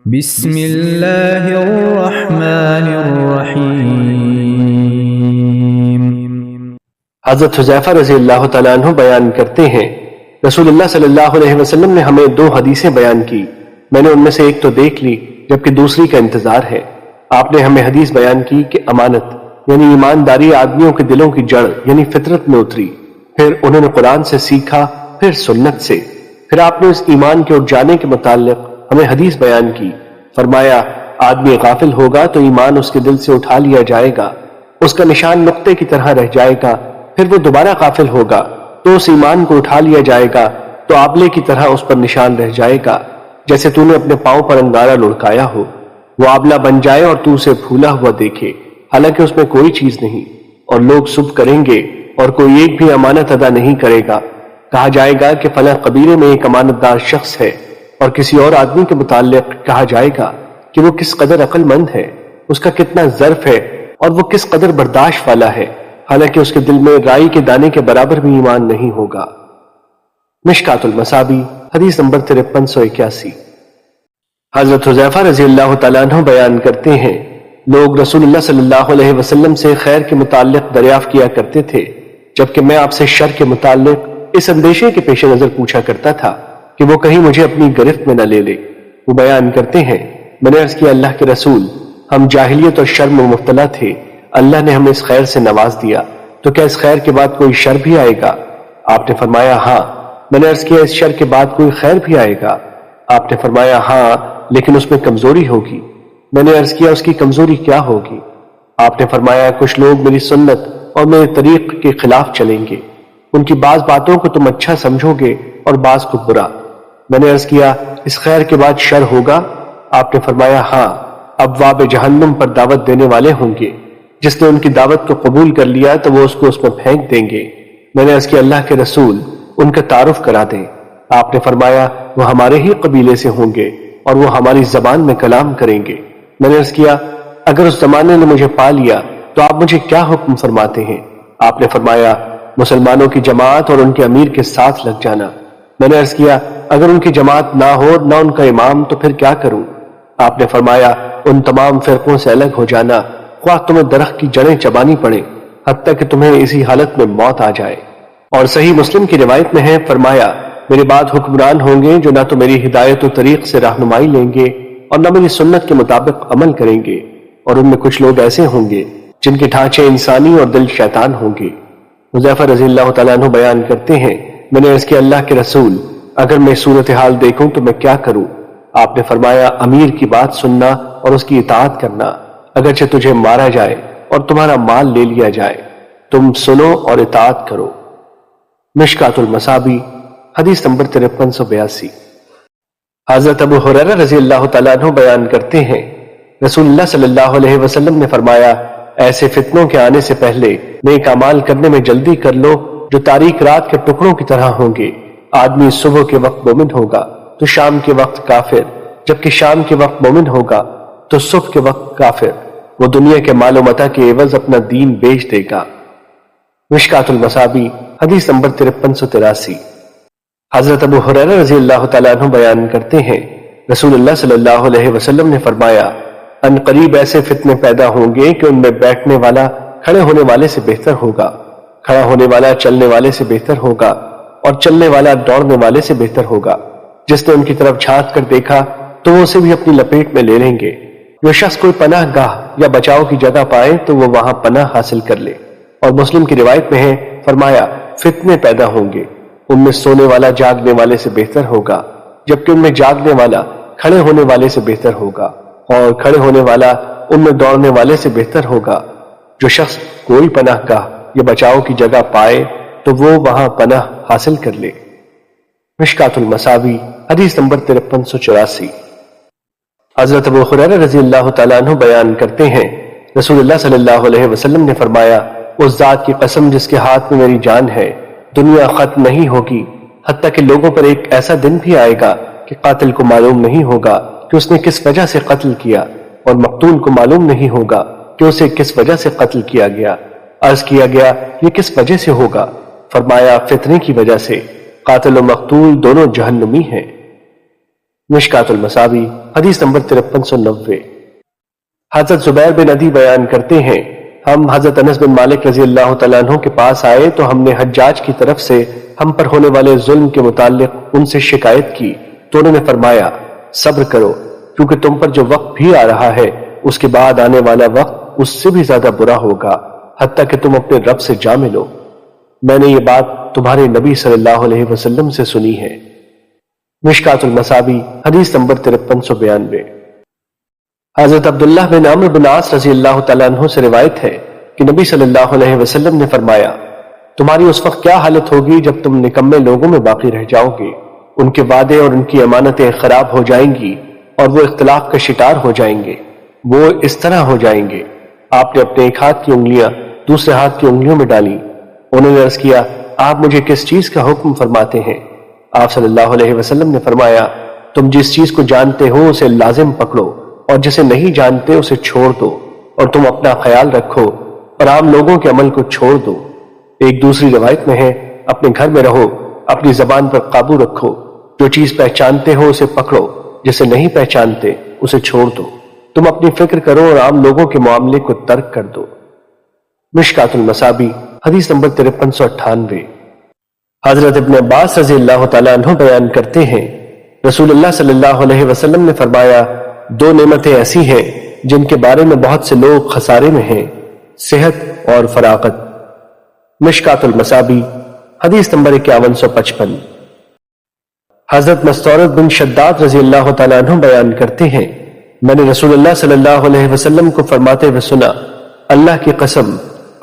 بسم اللہ الرحمن الرحیم۔ حضرت حذیفہ رضی اللہ تعالیٰ عنہ بیان کرتے ہیں، رسول اللہ صلی اللہ علیہ وسلم نے ہمیں 2 حدیثیں بیان کی، میں نے ان میں سے ایک تو دیکھ لی جبکہ دوسری کا انتظار ہے۔ آپ نے ہمیں حدیث بیان کی کہ امانت یعنی ایمانداری آدمیوں کے دلوں کی جڑ یعنی فطرت میں اتری، پھر انہوں نے قرآن سے سیکھا، پھر سنت سے، پھر آپ نے اس ایمان کے اٹھ جانے کے متعلق ہمیں حدیث بیان کی، فرمایا آدمی غافل ہوگا تو ایمان اس کے دل سے اٹھا لیا جائے گا، اس کا نشان نقطے کی طرح رہ جائے گا، پھر وہ دوبارہ غافل ہوگا تو اس ایمان کو اٹھا لیا جائے گا تو آبلے کی طرح اس پر نشان رہ جائے گا، جیسے تو نے اپنے پاؤں پر انگارہ لڑکایا ہو، وہ آبلہ بن جائے اور تو اسے پھولا ہوا دیکھے حالانکہ اس میں کوئی چیز نہیں، اور لوگ سب کریں گے اور کوئی ایک بھی امانت ادا نہیں کرے گا، کہا جائے گا کہ فلاں قبیلے میں ایک امانت دار شخص ہے، اور کسی اور آدمی کے متعلق کہا جائے گا کہ وہ کس قدر عقل مند ہے، اس کا کتنا ظرف ہے اور وہ کس قدر برداشت والا ہے، حالانکہ اس کے دل میں رائی کے دانے کے برابر بھی ایمان نہیں ہوگا۔ مشکات المصابی حدیث نمبر 5381۔ حضرت حذیفہ رضی اللہ تعالیٰ عنہ بیان کرتے ہیں، لوگ رسول اللہ صلی اللہ علیہ وسلم سے خیر کے متعلق دریافت کیا کرتے تھے، جبکہ میں آپ سے شر کے متعلق اس اندیشے کے پیش نظر پوچھا کرتا تھا کہ وہ کہیں مجھے اپنی گرفت میں نہ لے لے۔ وہ بیان کرتے ہیں، میں نے عرض کیا اللہ کے رسول، ہم جاہلیت اور شر میں مبتلا تھے، اللہ نے ہمیں اس خیر سے نواز دیا، تو کیا اس خیر کے بعد کوئی شر بھی آئے گا؟ آپ نے فرمایا ہاں۔ میں نے عرض کیا اس شر کے بعد کوئی خیر بھی آئے گا؟ آپ نے فرمایا ہاں، لیکن اس میں کمزوری ہوگی۔ میں نے عرض کیا اس کی کمزوری کیا ہوگی؟ آپ نے فرمایا کچھ لوگ میری سنت اور میرے طریق کے خلاف چلیں گے، ان کی بعض باتوں کو تم اچھا سمجھو گے اور بعض کو برا۔ میں نے عرض کیا اس خیر کے بعد شر ہوگا؟ آپ نے فرمایا ہاں، ابواب جہنم پر دعوت دینے والے ہوں گے، جس نے ان کی دعوت کو قبول کر لیا تو وہ اس کو اس میں پھینک دیں گے۔ میں نے عرض کیا اللہ کے رسول ان کا تعارف کرا دیں۔ آپ نے فرمایا وہ ہمارے ہی قبیلے سے ہوں گے اور وہ ہماری زبان میں کلام کریں گے۔ میں نے عرض کیا اگر اس زمانے نے مجھے پا لیا تو آپ مجھے کیا حکم فرماتے ہیں؟ آپ نے فرمایا مسلمانوں کی جماعت اور ان کے امیر کے ساتھ لگ جانا۔ میں نے عرض کیا اگر ان کی جماعت نہ ہو نہ ان کا امام تو پھر کیا کروں؟ آپ نے فرمایا ان تمام فرقوں سے الگ ہو جانا، خواہ تمہیں درخت کی جڑیں چبانی پڑے حتیٰ کہ تمہیں اسی حالت میں موت آ جائے۔ اور صحیح مسلم کی روایت میں ہے، فرمایا میرے بعد حکمران ہوں گے جو نہ تو میری ہدایت و طریق سے رہنمائی لیں گے اور نہ میری سنت کے مطابق عمل کریں گے، اور ان میں کچھ لوگ ایسے ہوں گے جن کے ڈھانچے انسانی اور دل شیطان ہوں گے۔ حذیفہ رضی اللہ تعالیٰ عنہ بیان کرتے ہیں، میں نے عرض کیا اللہ کے رسول اگر میں صورتحال دیکھوں تو میں کیا کروں؟ آپ نے فرمایا امیر کی بات سننا اور اس کی اطاعت کرنا، اگرچہ تجھے مارا جائے اور تمہارا مال لے لیا جائے، تم سنو اور اطاعت کرو۔ مشکات المصابی حدیث نمبر 5382۔ حضرت ابو ہریرہ رضی اللہ تعالیٰ عنہ بیان کرتے ہیں، رسول اللہ صلی اللہ علیہ وسلم نے فرمایا ایسے فتنوں کے آنے سے پہلے نیک اعمال کرنے میں جلدی کر لو جو تاریک رات کے ٹکڑوں کی طرح ہوں گے۔ آدمی صبح کے وقت مومن ہوگا تو شام کے وقت کافر، جبکہ شام کے وقت مومن ہوگا تو صبح کے وقت کافر۔ وہ دنیا کے مال و متاع کے عوض اپنا دین بیچ دے گا۔ مشکات المصابی حدیث نمبر 5383۔ حضرت ابو ہریرہ رضی اللہ تعالیٰ عنہ بیان کرتے ہیں، رسول اللہ صلی اللہ علیہ وسلم نے فرمایا ان قریب ایسے فتنے پیدا ہوں گے کہ ان میں بیٹھنے والا کھڑے ہونے والے سے بہتر ہوگا، کھڑا ہونے والا چلنے والے سے بہتر ہوگا، اور چلنے والا دوڑنے والے سے بہتر ہوگا۔ جس نے ان کی طرف جھانک کر دیکھا تو وہ اسے بھی اپنی لپیٹ میں لے لیں گے۔ جو شخص کوئی پناہ گاہ یا بچاؤ کی جگہ پائے تو وہ وہاں پناہ حاصل کر لے۔ اور مسلم کی روایت میں ہے، فرمایا فتنے پیدا ہوں گے، ان میں سونے والا جاگنے والے سے بہتر ہوگا، جبکہ ان میں جاگنے والا کھڑے ہونے والے سے بہتر ہوگا، اور کھڑے ہونے والا ان میں دوڑنے والے سے بہتر ہوگا۔ جو شخص کوئی پناہ گاہ یا بچاؤ کی جگہ پائے تو وہ وہاں پناہ حاصل کر لے۔ مشکات المصابی حدیث نمبر 5384۔ حضرت ابو ہریرہ رضی اللہ تعالیٰ عنہ بیان کرتے ہیں، رسول اللہ صلی اللہ علیہ وسلم نے فرمایا اس ذات کی قسم جس کے ہاتھ میں میری جان ہے، دنیا ختم نہیں ہوگی حتیٰ کہ لوگوں پر ایک ایسا دن بھی آئے گا کہ قاتل کو معلوم نہیں ہوگا کہ اس نے کس وجہ سے قتل کیا، اور مقتول کو معلوم نہیں ہوگا کہ اسے کس وجہ سے قتل کیا گیا۔ عرض کیا گیا یہ کس وجہ سے ہوگا؟ فرمایا فتنے کی وجہ سے، قاتل و مقتول دونوں جہنمی ہیں۔ مشکات المصابی حدیث نمبر 5390۔ حضرت زبیر بن عدی بیان کرتے ہیں، ہم حضرت انس بن مالک رضی اللہ تعالیٰ عنہ کے پاس آئے تو ہم نے حجاج کی طرف سے ہم پر ہونے والے ظلم کے متعلق ان سے شکایت کی تو انہوں نے فرمایا صبر کرو، کیونکہ تم پر جو وقت بھی آ رہا ہے اس کے بعد آنے والا وقت اس سے بھی زیادہ برا ہوگا، حتیٰ کہ تم اپنے رب سے جا ملو۔ میں نے یہ بات تمہارے نبی صلی اللہ علیہ وسلم سے سنی ہے۔ مشکات المصابی حدیث نمبر 5392۔ حضرت عبداللہ بن عمرو بن عاص رضی اللہ تعالیٰ عنہ سے روایت ہے کہ نبی صلی اللہ علیہ وسلم نے فرمایا، تمہاری اس وقت کیا حالت ہوگی جب تم نکمے لوگوں میں باقی رہ جاؤ گے، ان کے وعدے اور ان کی امانتیں خراب ہو جائیں گی اور وہ اختلاف کا شکار ہو جائیں گے۔ وہ اس طرح ہو جائیں گے، آپ نے اپنے ایک ہاتھ کی انگلیاں دوسرے ہاتھ کی انگلیوں میں ڈالی۔ انہوں نے عرض کیا، آپ مجھے کس چیز کا حکم فرماتے ہیں؟ آپ صلی اللہ علیہ وسلم نے فرمایا، تم جس چیز کو جانتے ہو اسے لازم پکڑو اور جسے نہیں جانتے اسے چھوڑ دو، اور تم اپنا خیال رکھو اور عام لوگوں کے عمل کو چھوڑ دو۔ ایک دوسری روایت میں ہے، اپنے گھر میں رہو، اپنی زبان پر قابو رکھو، جو چیز پہچانتے ہو اسے پکڑو، جسے نہیں پہچانتے اسے چھوڑ دو، تم اپنی فکر کرو اور عام لوگوں کے معاملے کو ترک کر دو۔ مشکات المصابی حدیث نمبر 5398۔ حضرت ابن عباس رضی اللہ تعالیٰ عنہ بیان کرتے ہیں، رسول اللہ صلی اللہ علیہ وسلم نے فرمایا، دو نعمتیں ایسی ہیں جن کے بارے میں بہت سے لوگ خسارے میں ہیں، صحت اور فراغت۔ مشکات المصابی حدیث نمبر 5155۔ حضرت مستورد بن شداد رضی اللہ تعالیٰ عنہ بیان کرتے ہیں، میں نے رسول اللہ صلی اللہ علیہ وسلم کو فرماتے ہوئے سنا، اللہ کی قسم،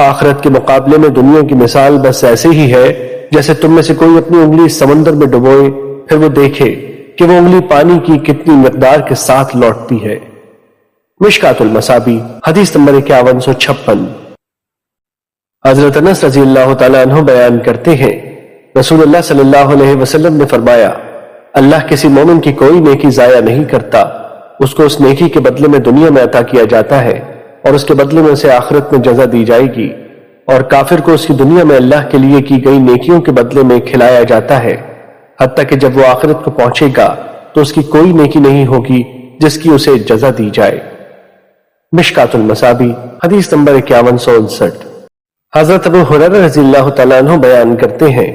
آخرت کے مقابلے میں دنیا کی مثال بس ایسے ہی ہے جیسے تم میں سے کوئی اپنی انگلی سمندر میں ڈبوئے، پھر وہ دیکھے کہ وہ انگلی پانی کی کتنی مقدار کے ساتھ لوٹتی ہے۔ مشکات المصابی حدیث نمبر 5156۔ حضرت انس رضی اللہ تعالیٰ عنہ بیان کرتے ہیں، رسول اللہ صلی اللہ علیہ وسلم نے فرمایا، اللہ کسی مومن کی کوئی نیکی ضائع نہیں کرتا، اس کو اس نیکی کے بدلے میں دنیا میں عطا کیا جاتا ہے اور اس کے بدلے میں اسے آخرت میں جزا دی جائے گی، اور کافر کو اس کی دنیا میں اللہ کے لیے کی گئی نیکیوں کے بدلے میں کھلایا جاتا ہے، حتیٰ کہ جب وہ آخرت کو پہنچے گا تو اس کی کوئی نیکی نہیں ہوگی جس کی اسے جزا دی جائے۔ مشکات المصابی حدیث نمبر 5159۔ حضرت ابو ہریرہ رضی اللہ تعالیٰ عنہ بیان کرتے ہیں،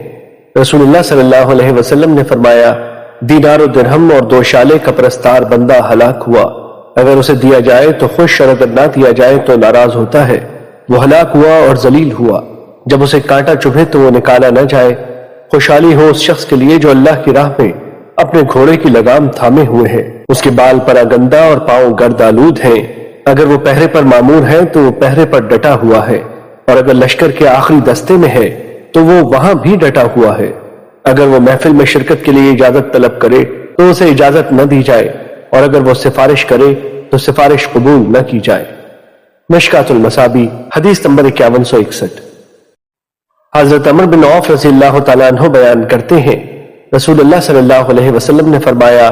رسول اللہ صلی اللہ علیہ وسلم نے فرمایا، دینار و درہم اور 2 شالے کا پرستار بندہ ہلاک ہوا، اگر اسے دیا جائے تو خوش اور اگر نہ دیا جائے تو ناراض ہوتا ہے۔ وہ ہلاک ہوا اور ذلیل ہوا، جب اسے کانٹا چبھے تو وہ نکالا نہ جائے۔ خوشحالی ہو اس شخص کے لیے جو اللہ کی راہ میں اپنے گھوڑے کی لگام تھامے ہوئے ہے، اس کے بال پر گندا اور پاؤں گرد آلود ہیں، اگر وہ پہرے پر مامور ہے تو وہ پہرے پر ڈٹا ہوا ہے، اور اگر لشکر کے آخری دستے میں ہے تو وہ وہاں بھی ڈٹا ہوا ہے۔ اگر وہ محفل میں شرکت کے لیے اجازت طلب کرے تو اسے اجازت نہ دی جائے، اور اگر وہ سفارش کرے تو سفارش قبول نہ کی جائے۔ مشکات المصابی حدیث نمبر 5161۔ حضرت عمر بن عوف رضی اللہ تعالیٰ عنہ بیان کرتے ہیں، رسول اللہ صلی اللہ علیہ وسلم نے فرمایا،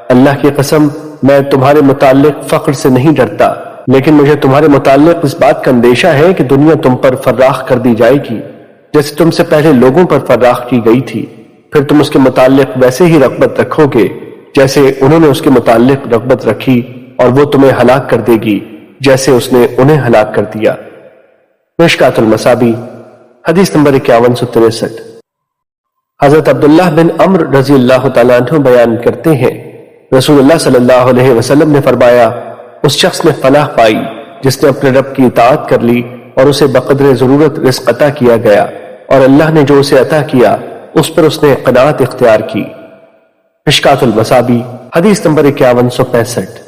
اللہ کی قسم، میں تمہارے متعلق فقر سے نہیں ڈرتا، لیکن مجھے تمہارے متعلق اس بات کا اندیشہ ہے کہ دنیا تم پر فراخ کر دی جائے گی جیسے تم سے پہلے لوگوں پر فراخ کی گئی تھی، پھر تم اس کے متعلق ویسے ہی رغبت رکھو گے جیسے انہوں نے اس کے متعلق رغبت رکھی، اور وہ تمہیں ہلاک کر دے گی جیسے اس نے انہیں ہلاک کر دیا۔ مشکات المصابی حدیث نمبر 5163۔ حضرت عبداللہ بن عمر رضی اللہ تعالیٰ عنہ بیان کرتے ہیں، رسول اللہ صلی اللہ علیہ وسلم نے فرمایا، اس شخص نے فلاح پائی جس نے اپنے رب کی اطاعت کر لی اور اسے بقدر ضرورت رزق عطا کیا گیا، اور اللہ نے جو اسے عطا کیا اس پر اس نے قناعت اختیار کی۔ مشکات المصابی حدیث نمبر 5165۔